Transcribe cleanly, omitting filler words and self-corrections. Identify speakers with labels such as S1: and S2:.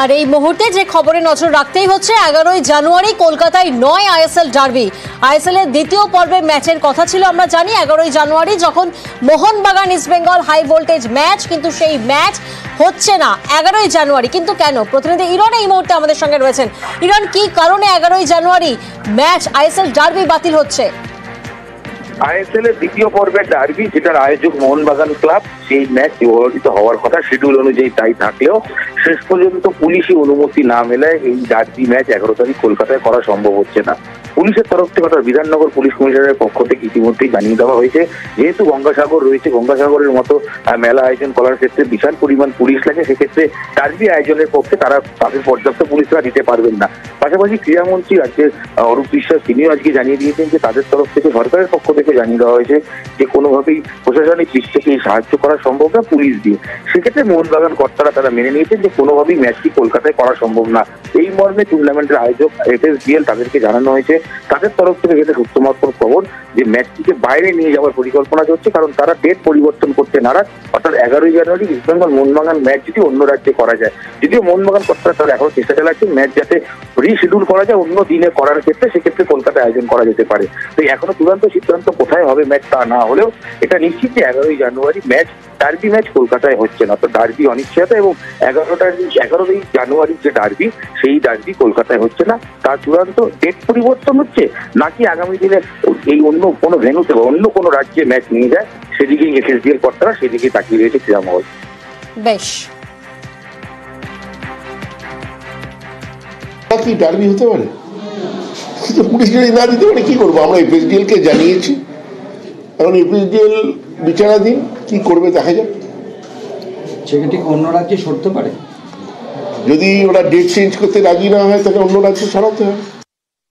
S1: আর এই মুহূর্তে যে খবরে নজর রাখতেই হচ্ছে 11ই জানুয়ারি কলকাতায় 9 আইএসএল ডার্বি। আইএসএল এর দ্বিতীয় পর্বে ম্যাচের কথা ছিল, আমরা জানি 11ই জানুয়ারি যখন Mohun Bagan East Bengal high voltage match, কিন্তু সেই ম্যাচ হচ্ছে না 11ই জানুয়ারি। কিন্তু কেন? প্রতিনিধি ইরন এই মুহূর্তে আমাদের সঙ্গে রয়েছেন। ইরন, কি কারণে 11ই জানুয়ারি ম্যাচ আইএসএল ডার্বি বাতিল হচ্ছে?
S2: আইএসএল এর দ্বিতীয় পর্বের ডার্বি, যেটার আয়োজক মোহনবাগান ক্লাব, সেই ম্যাচ অনুষ্ঠিত হওয়ার কথা শিডিউল অনুযায়ী তাই থাকলেও শেষ পর্যন্ত পুলিশি অনুমতি না মেলায় এই ডার্বি ম্যাচ 11 তারিখ কলকাতায় করা সম্ভব হচ্ছে না। পুলিশের তরফ থেকে অর্থাৎ বিধাননগর পুলিশ কমিশনারের পক্ষ থেকে ইতিমধ্যেই জানিয়ে দেওয়া হয়েছে, যেহেতু গঙ্গাসাগর রয়েছে, গঙ্গাসাগরের মতো মেলা আয়োজন করার ক্ষেত্রে বিশাল পরিমাণ পুলিশ লাগে, সেক্ষেত্রে ডার্বি আয়োজনের পক্ষে তারা তাদের পর্যাপ্ত পুলিশরা দিতে পারবেন না। পাশাপাশি ক্রীড়ামন্ত্রী রাজ্যের অরূপ বিশ্বাস তিনিও আজকে জানিয়ে দিয়েছেন যে তাদের তরফ থেকে, সরকারের পক্ষ থেকে জানিয়ে দেওয়া হয়েছে যে কোনোভাবেই প্রশাসনিক দিক থেকে সাহায্য করা সম্ভব না পুলিশ দিয়ে। সেক্ষেত্রে মোহনবাগান কর্তারা তারা মেনে নিয়েছেন যে কোনোভাবেই ম্যাচটি কলকাতায় করা সম্ভব না। এই মর্মে টুর্নামেন্টের আয়োজক এফএসডিএল তাদেরকে জানানো হয়েছে, তাদের তরফ থেকে যেটা সত্যমাত্র খবর, যে ম্যাচটিকে বাইরে নিয়ে যাওয়ার পরিকল্পনা চলছে, কারণ তারা ডেট পরিবর্তন করতে নারাজ। অর্থাৎ 11ই জানুয়ারি ইস্টবেঙ্গল মোহনবাগান ম্যাচ যদি অন্য রাজ্যে করা যায়, যদিও মোহনবাগান কর্তারা তারা এখনো চেষ্টা চালাচ্ছেন ম্যাচ যাতে রিশিডিউল করা যায় অন্য দিনে করার ক্ষেত্রে, সেক্ষেত্রে কলকাতায় আয়োজন করা যেতে পারে। তো এখনো চূড়ান্ত সিদ্ধান্ত কোথায় হবে ম্যাচ তা না হলেও এটা নিশ্চিত যে 11ই জানুয়ারি ম্যাচ, ডার্বি ম্যাচ কলকাতায় হচ্ছে না। তো ডার্বি অনিশ্চয়তা, এবং 11ই জানুয়ারির যে ডার্বি, সেই ডার্বি কলকাতায় হচ্ছে না। তার চূড়ান্ত ডেট পরিবর্তন হচ্ছে, নাকি আগামী দিনে এই অন্য কোনো ভেন্যুতে বা অন্য কোনো রাজ্যে ম্যাচ নিয়ে যায়, সেদিকেই এফএসডিএল কর্তারা সেদিকে তাকিয়ে রয়েছে ক্রীড়ামহল।
S1: বেশ,
S3: কি ডার্বি হতে পারে? পুলিশ যদি না দিতে পারে কি করবো? আমরা এফএসডিএল কে জানিয়েছি, এখন এফএসডিএল বিচারাধীন, কি করবে দেখা যাক।
S4: সেখানে অন্য রাজ্যে সরতে পারে,
S3: যদি ওরা ডেট চেঞ্জ করতে রাজি না হয় তাহলে অন্য রাজ্যে সরাতে হবে।